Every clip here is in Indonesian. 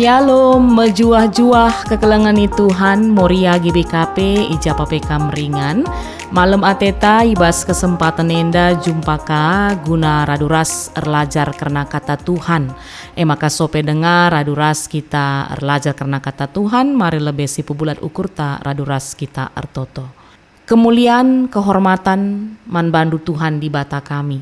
Shalom, mejuah-juah kekelengan Tuhan, Moria GBKP, ija papekam ringan. Malam ateta ibas kesempatan enda jumpaka guna raduras erlajar karena kata Tuhan. Maka sope dengar raduras kita erlajar karena kata Tuhan, mari lebih si pubulat ukur ta raduras kita ertoto. Kemuliaan, kehormatan, manbandu Tuhan di bata kami.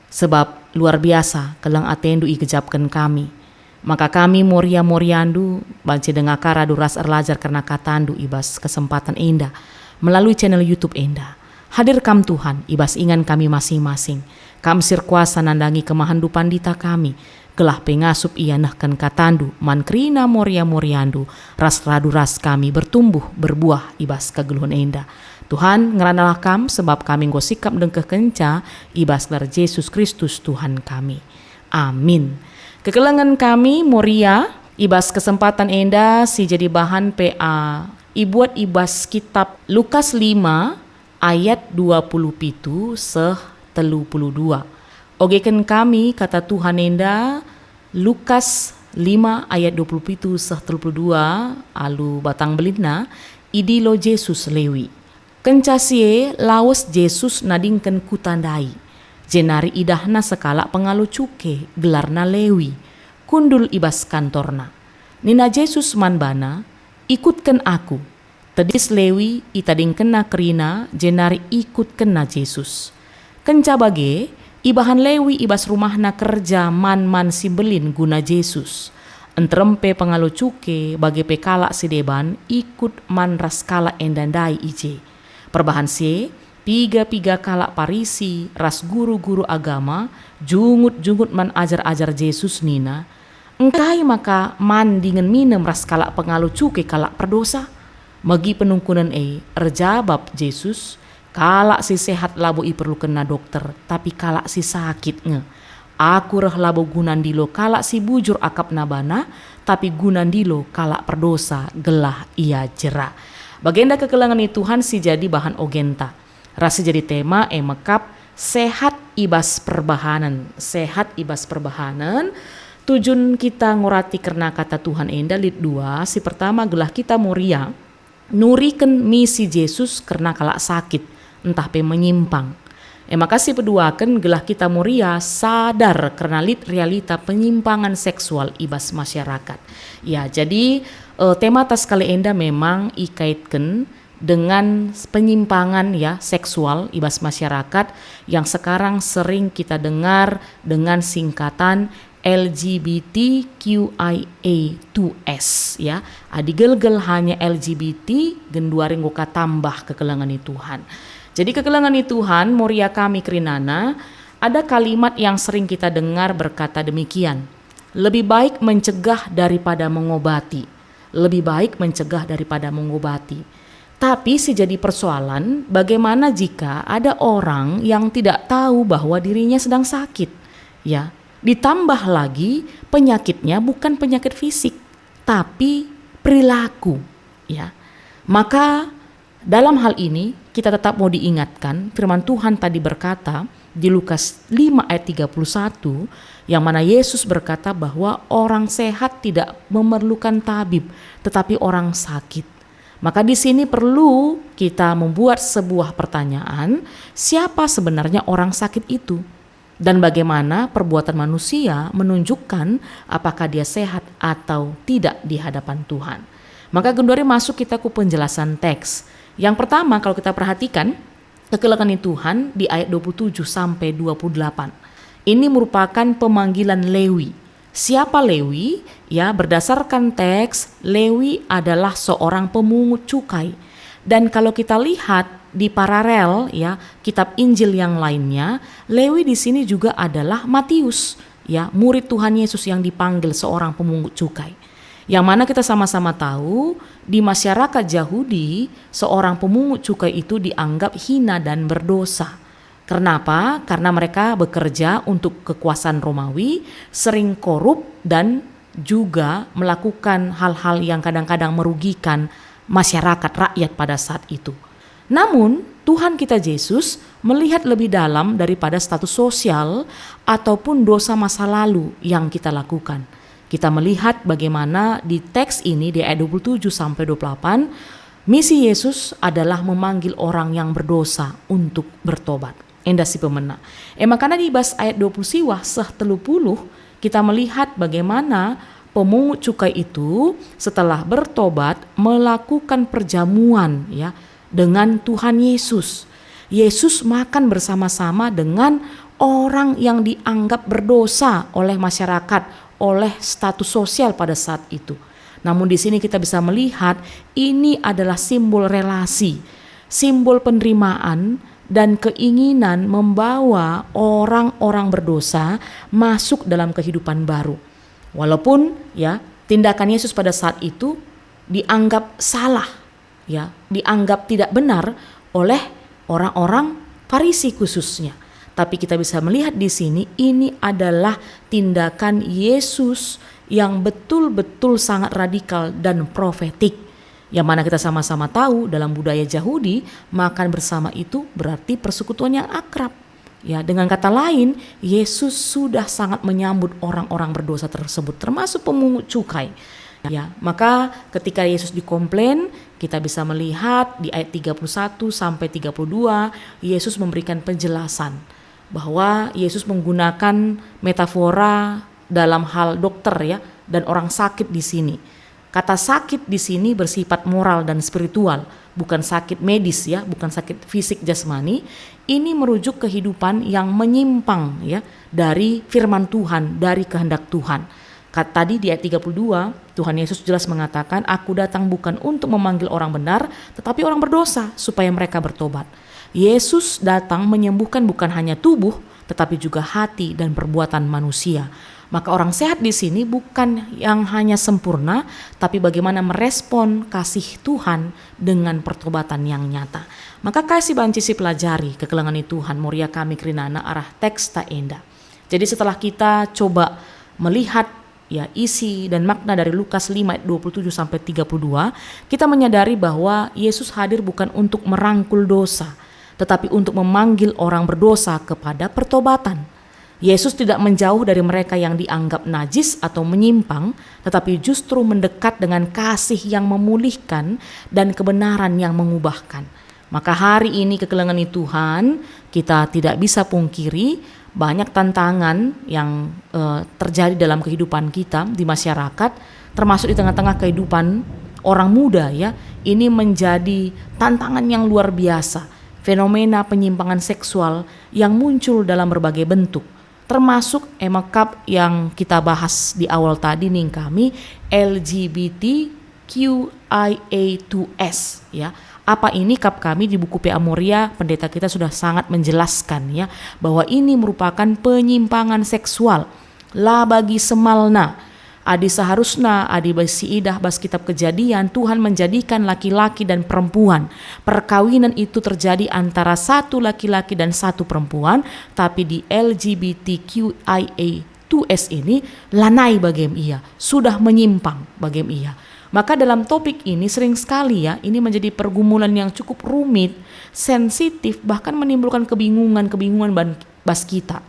Sebab luar biasa kelang atendu ikejapkan kami. Maka kami moria-moriandu banci dengaka raduras erlajar karena katandu ibas kesempatan enda melalui channel YouTube enda. Hadir kam Tuhan ibas ingan kami masing-masing. Kam sir kuasa nandangi kemahandupan dita kami. Gelah pengasup ia nahkan katandu mankrina moria-moriandu ras raduras kami bertumbuh berbuah ibas kegeluhan enda. Tuhan ngeranalah kam sebab kami ngosikap dengkeh kenca ibas gelar Yesus Kristus Tuhan kami. Amin. Kekelengan kami Moria ibas kesempatan enda si jadi bahan PA ibuat ibas kitab Lukas 5 ayat 27 seh 32. Ogeken kami kata Tuhan enda Lukas 5 ayat 27 seh 32 alu batang belina idilo Yesus lewi. Kencasie lawas Yesus nadingken kutandai. Jenari idahna sekala pengalu cuke gelarna Lewi kundul ibas kantorna. Nina Yesus manbana ikutkan aku. Tedis Lewi itading kena kerina jenari ikut kena Yesus. Kenca bage ibahan Lewi ibas rumahna kerja man si belin guna Yesus. Entrempe pengalu cuke bage pekala si deban ikut man raskala endandai ije. Perbahan se piga kalak parisi, ras guru-guru agama, jungut man ajar-ajar Yesus nina. Engkai maka man dengan minem ras kalak pengalu cuke kalak perdosa. Magi penungkunan erjabab Yesus, kalak si sehat labo perlu kena dokter, tapi kalak si sakit nge. Aku reh labo gunandilo kalak si bujur akap nabana, tapi gunandilo kalak perdosa gelah ia jera. Bagenda kekelangan Tuhan si jadi bahan ogenta. Rasa jadi tema mekap sehat ibas perbahanan. Sehat ibas perbahanan. Tujuan kita ngurati karena kata Tuhan enda lid 2. Si pertama gelah kita moria nuriken misi Yesus karena kalak sakit entah pe menyimpang. Makasih peduakan gelah kita moria sadar karena lid realita penyimpangan seksual ibas masyarakat. Ya jadi tema tas kali enda memang ikaitkan dengan penyimpangan ya seksual ibas masyarakat yang sekarang sering kita dengar dengan singkatan LGBTQIA2S ya. Adigel-gel hanya LGBT genduaring goka tambah kekelangan Tuhan. Jadi kekelangan Tuhan moria kami kerinana ada kalimat yang sering kita dengar berkata demikian. Lebih baik mencegah daripada mengobati. Lebih baik mencegah daripada mengobati. Tapi si jadi persoalan bagaimana jika ada orang yang tidak tahu bahwa dirinya sedang sakit ya. Ditambah lagi penyakitnya bukan penyakit fisik tapi perilaku ya. Maka dalam hal ini kita tetap mau diingatkan firman Tuhan tadi berkata di Lukas 5 ayat 31 yang mana Yesus berkata bahwa orang sehat tidak memerlukan tabib tetapi orang sakit. Maka di sini perlu kita membuat sebuah pertanyaan, siapa sebenarnya orang sakit itu? Dan bagaimana perbuatan manusia menunjukkan apakah dia sehat atau tidak di hadapan Tuhan. Maka gendori masuk kita ke penjelasan teks. Yang pertama kalau kita perhatikan, kekelangan Tuhan di ayat 27 sampai 28. Ini merupakan pemanggilan Lewi. Siapa Lewi? Ya, berdasarkan teks, Lewi adalah seorang pemungut cukai. Dan kalau kita lihat di paralel ya, kitab Injil yang lainnya, Lewi di sini juga adalah Matius, ya, murid Tuhan Yesus yang dipanggil seorang pemungut cukai. Yang mana kita sama-sama tahu di masyarakat Yahudi, seorang pemungut cukai itu dianggap hina dan berdosa. Kenapa? Karena mereka bekerja untuk kekuasaan Romawi, sering korup dan juga melakukan hal-hal yang kadang-kadang merugikan masyarakat rakyat pada saat itu. Namun Tuhan kita Yesus melihat lebih dalam daripada status sosial ataupun dosa masa lalu yang kita lakukan. Kita melihat bagaimana di teks ini di ayat 27 sampai 28, misi Yesus adalah memanggil orang yang berdosa untuk bertobat. Endah si pemena. Makanya di bas ayat 20 siwah seh 30 kita melihat bagaimana pemungut cukai itu setelah bertobat melakukan perjamuan ya dengan Tuhan Yesus. Yesus makan bersama-sama dengan orang yang dianggap berdosa oleh masyarakat, oleh status sosial pada saat itu. Namun di sini kita bisa melihat ini adalah simbol relasi, simbol penerimaan dan keinginan membawa orang-orang berdosa masuk dalam kehidupan baru. Walaupun ya tindakan Yesus pada saat itu dianggap salah, ya, dianggap tidak benar oleh orang-orang Farisi khususnya. Tapi kita bisa melihat di sini ini adalah tindakan Yesus yang betul-betul sangat radikal dan profetik. Yang mana kita sama-sama tahu dalam budaya Yahudi, makan bersama itu berarti persekutuan yang akrab. Ya, dengan kata lain, Yesus sudah sangat menyambut orang-orang berdosa tersebut, termasuk pemungut cukai. Ya, maka ketika Yesus dikomplain, kita bisa melihat di ayat 31 sampai 32, Yesus memberikan penjelasan bahwa Yesus menggunakan metafora dalam hal dokter ya dan orang sakit di sini. Kata sakit di sini bersifat moral dan spiritual, bukan sakit medis ya, bukan sakit fisik jasmani. Ini merujuk kehidupan yang menyimpang ya dari firman Tuhan, dari kehendak Tuhan. Tadi di ayat 32, Tuhan Yesus jelas mengatakan, "Aku datang bukan untuk memanggil orang benar, tetapi orang berdosa supaya mereka bertobat." Yesus datang menyembuhkan bukan hanya tubuh, tetapi juga hati dan perbuatan manusia. Maka orang sehat di sini bukan yang hanya sempurna, tapi bagaimana merespon kasih Tuhan dengan pertobatan yang nyata. Maka kasih banci si pelajari kekelengan Tuhan, moria kami kerinana arah teks tak enda. Jadi setelah kita coba melihat ya isi dan makna dari Lukas 5 ayat 27 sampai 32, kita menyadari bahwa Yesus hadir bukan untuk merangkul dosa, tetapi untuk memanggil orang berdosa kepada pertobatan. Yesus tidak menjauh dari mereka yang dianggap najis atau menyimpang, tetapi justru mendekat dengan kasih yang memulihkan dan kebenaran yang mengubahkan. Maka hari ini kekelengan Tuhan, kita tidak bisa pungkiri banyak tantangan yang terjadi dalam kehidupan kita di masyarakat, termasuk di tengah-tengah kehidupan orang muda ya. Ini menjadi tantangan yang luar biasa. Fenomena penyimpangan seksual yang muncul dalam berbagai bentuk, termasuk emakap yang kita bahas di awal tadi nih kami, LGBTQIA2S ya. Apa ini kap kami di buku PA Moria, pendeta kita sudah sangat menjelaskan ya bahwa ini merupakan penyimpangan seksual. La bagi semalna adi seharusnya adi basi idah bas kitab Kejadian, Tuhan menjadikan laki-laki dan perempuan. Perkawinan itu terjadi antara satu laki-laki dan satu perempuan, tapi di LGBTQIA2S ini lanai bagem ia, sudah menyimpang bagem ia. Maka dalam topik ini sering sekali ya, ini menjadi pergumulan yang cukup rumit, sensitif, bahkan menimbulkan kebingungan bas kita.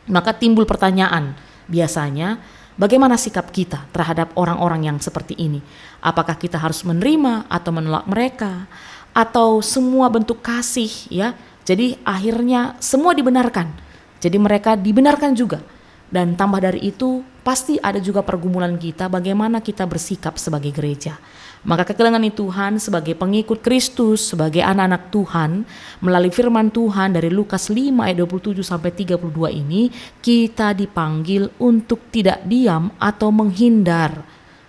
Maka timbul pertanyaan, biasanya bagaimana sikap kita terhadap orang-orang yang seperti ini? Apakah kita harus menerima atau menolak mereka? Atau semua bentuk kasih ya? Jadi akhirnya semua dibenarkan. Jadi mereka dibenarkan juga. Dan tambah dari itu pasti ada juga pergumulan kita bagaimana kita bersikap sebagai gereja. Maka kekelengan Tuhan sebagai pengikut Kristus, sebagai anak-anak Tuhan, melalui firman Tuhan dari Lukas 5 ayat 27 sampai 32 ini, kita dipanggil untuk tidak diam atau menghindar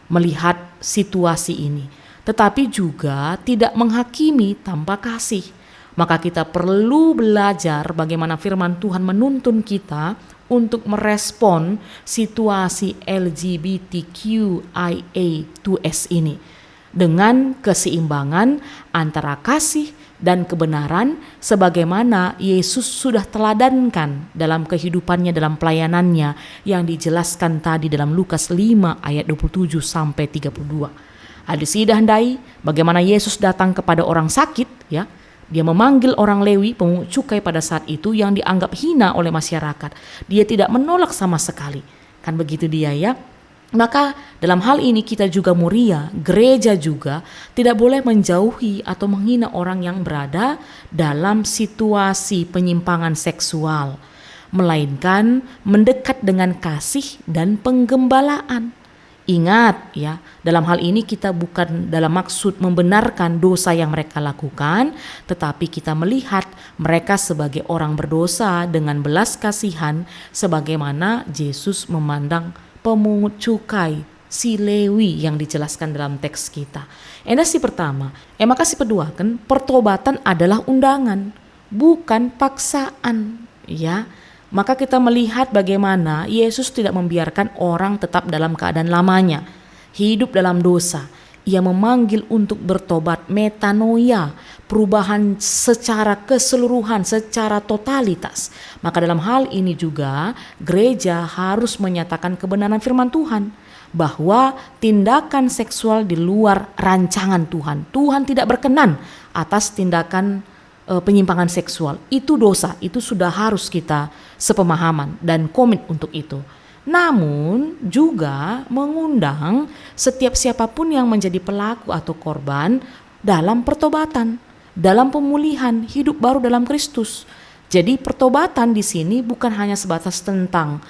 melihat situasi ini, tetapi juga tidak menghakimi tanpa kasih. Maka kita perlu belajar bagaimana firman Tuhan menuntun kita untuk merespon situasi LGBTQIA2S ini dengan keseimbangan antara kasih dan kebenaran sebagaimana Yesus sudah teladankan dalam kehidupannya, dalam pelayanannya yang dijelaskan tadi dalam Lukas 5 ayat 27 sampai 32. Hadis handai bagaimana Yesus datang kepada orang sakit ya. Dia memanggil orang Lewi, pemungut cukai pada saat itu yang dianggap hina oleh masyarakat. Dia tidak menolak sama sekali. Kan begitu dia ya. Maka dalam hal ini kita juga muria, gereja juga tidak boleh menjauhi atau menghina orang yang berada dalam situasi penyimpangan seksual, melainkan mendekat dengan kasih dan penggembalaan. Ingat ya, dalam hal ini kita bukan dalam maksud membenarkan dosa yang mereka lakukan, tetapi kita melihat mereka sebagai orang berdosa dengan belas kasihan sebagaimana Yesus memandang pemungut cukai, si Lewi yang dijelaskan dalam teks kita. Endasi pertama, makasih kedua kan, pertobatan adalah undangan, bukan paksaan, ya. Maka kita melihat bagaimana Yesus tidak membiarkan orang tetap dalam keadaan lamanya, hidup dalam dosa. Ia memanggil untuk bertobat, metanoia, perubahan secara keseluruhan, secara totalitas. Maka dalam hal ini juga gereja harus menyatakan kebenaran firman Tuhan, bahwa tindakan seksual di luar rancangan Tuhan. Tuhan tidak berkenan atas tindakan penyimpangan seksual. Itu dosa, itu sudah harus kita sepemahaman dan komit untuk itu. Namun juga mengundang setiap siapapun yang menjadi pelaku atau korban dalam pertobatan, dalam pemulihan hidup baru dalam Kristus. Jadi pertobatan di sini bukan hanya sebatas tentang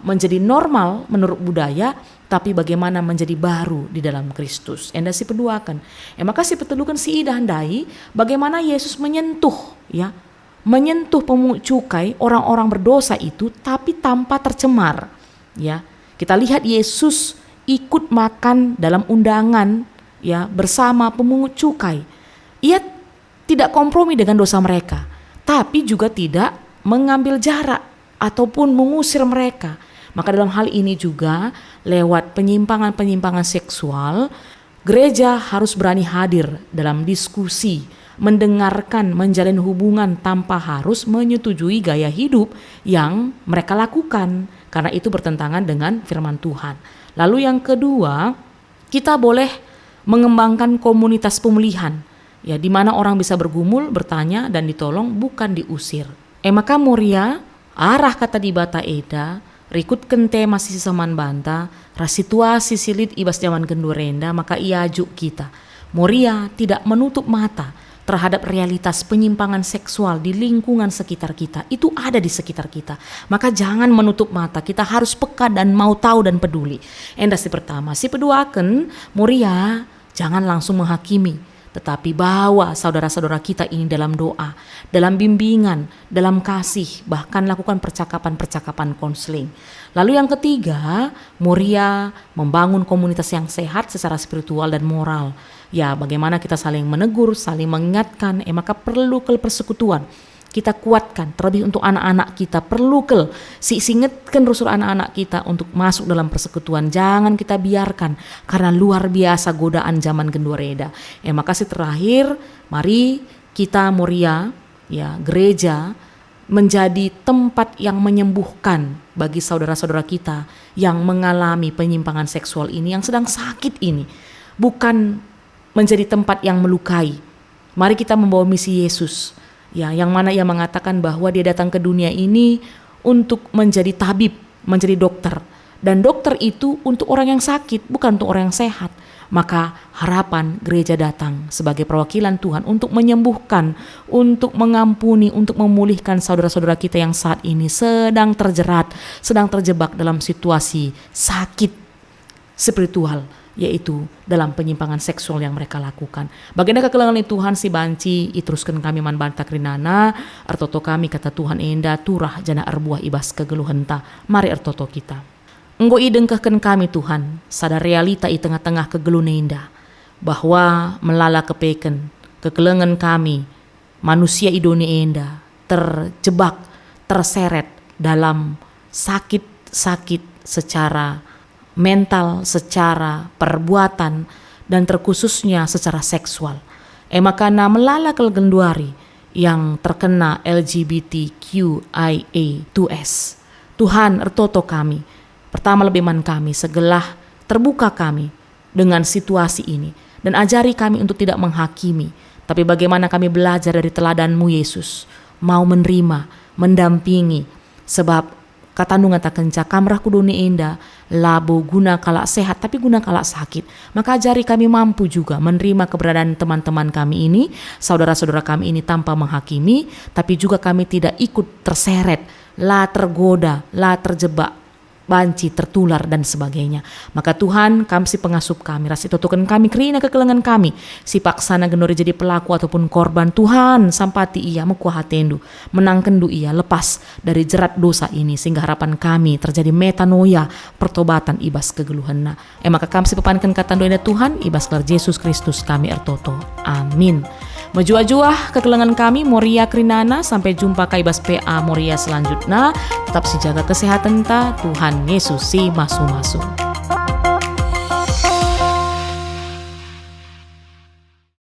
menjadi normal menurut budaya, tapi bagaimana menjadi baru di dalam Kristus. Endasi peduakan. Maka si petelukan si idah handai bagaimana Yesus menyentuh pemungut cukai, orang-orang berdosa itu, tapi tanpa tercemar. Ya, kita lihat Yesus ikut makan dalam undangan, ya, bersama pemungut cukai. Ia tidak kompromi dengan dosa mereka, tapi juga tidak mengambil jarak ataupun mengusir mereka. Maka dalam hal ini juga lewat penyimpangan-penyimpangan seksual, gereja harus berani hadir dalam diskusi, mendengarkan, menjalin hubungan tanpa harus menyetujui gaya hidup yang mereka lakukan, karena itu bertentangan dengan firman Tuhan. Lalu yang kedua, kita boleh mengembangkan komunitas pemulihan, ya, di mana orang bisa bergumul, bertanya dan ditolong, bukan diusir. Maka muria arah kata di bata eda rikut kente masih sesaman banta rasituasi silit ibas zaman kendurenda, maka iajuk kita muria tidak menutup mata terhadap realitas penyimpangan seksual di lingkungan sekitar kita. Itu ada di sekitar kita, maka jangan menutup mata, kita harus peka dan mau tahu dan peduli. Endasi pertama, si peduaken muria jangan langsung menghakimi, tetapi bawa saudara-saudara kita ini dalam doa, dalam bimbingan, dalam kasih, bahkan lakukan percakapan-percakapan konseling. Lalu yang ketiga, muria membangun komunitas yang sehat secara spiritual dan moral. Ya, bagaimana kita saling menegur, saling mengingatkan, maka perlu ke persekutuan. Kita kuatkan, terlebih untuk anak-anak kita, perlu singetkan rusul anak-anak kita untuk masuk dalam persekutuan. Jangan kita biarkan, karena luar biasa godaan zaman gendureda. Makasih terakhir, mari kita muria, ya, gereja menjadi tempat yang menyembuhkan bagi saudara-saudara kita yang mengalami penyimpangan seksual ini, yang sedang sakit ini. Bukan menjadi tempat yang melukai. Mari kita membawa misi Yesus, ya, yang mana ia mengatakan bahwa dia datang ke dunia ini untuk menjadi tabib, menjadi dokter. Dan dokter itu untuk orang yang sakit, bukan untuk orang yang sehat. Maka harapan gereja datang sebagai perwakilan Tuhan untuk menyembuhkan, untuk mengampuni, untuk memulihkan saudara-saudara kita yang saat ini sedang terjerat, sedang terjebak dalam situasi sakit spiritual, yaitu dalam penyimpangan seksual yang mereka lakukan. Baginda kekelengan Tuhan si banci iteruskan kami man banta krinana, artoto kami kata Tuhan enda turah jana arbuah ibas kegeluhenta. Mari artoto kita. Enggo idengkahkan kami Tuhan, sadar realita i tengah-tengah kegelunenda, bahwa melala kepeken, kekelengan kami, manusia idone enda, terjebak, terseret dalam sakit-sakit secara mental, secara perbuatan, dan terkhususnya secara seksual. Makana melala kelgenduari yang terkena LGBTQIA2S. Tuhan ertoto kami, pertama lebih man kami, segelah terbuka kami dengan situasi ini, dan ajari kami untuk tidak menghakimi, tapi bagaimana kami belajar dari teladan-Mu Yesus, mau menerima, mendampingi, sebab Katandungan tak kenca kamrah kudoni enda labo guna kalak sehat tapi guna kalak sakit. Maka ajari kami mampu juga menerima keberadaan teman-teman kami ini, saudara-saudara kami ini tanpa menghakimi, tapi juga kami tidak ikut terseret, lah tergoda, lah terjebak, banci, tertular dan sebagainya. Maka Tuhan kami si pengasup kami, rasi totokan kami kerina kekelengan kami, si paksana genori jadi pelaku ataupun korban. Tuhan sampati ia mekuah hatendu, menangkendu ia lepas dari jerat dosa ini, sehingga harapan kami terjadi metanoia, pertobatan ibas kegeluhanna. Maka kami si pepankan katando ina Tuhan ibas kelar Yesus Kristus kami ertoto. Amin. Menjuah-juah kekelengan kami Moria Krinana, sampai jumpa kaibas PA Moria selanjutnya. Tetap si jaga kesehatan ta, Tuhan Yesus si masu-masu.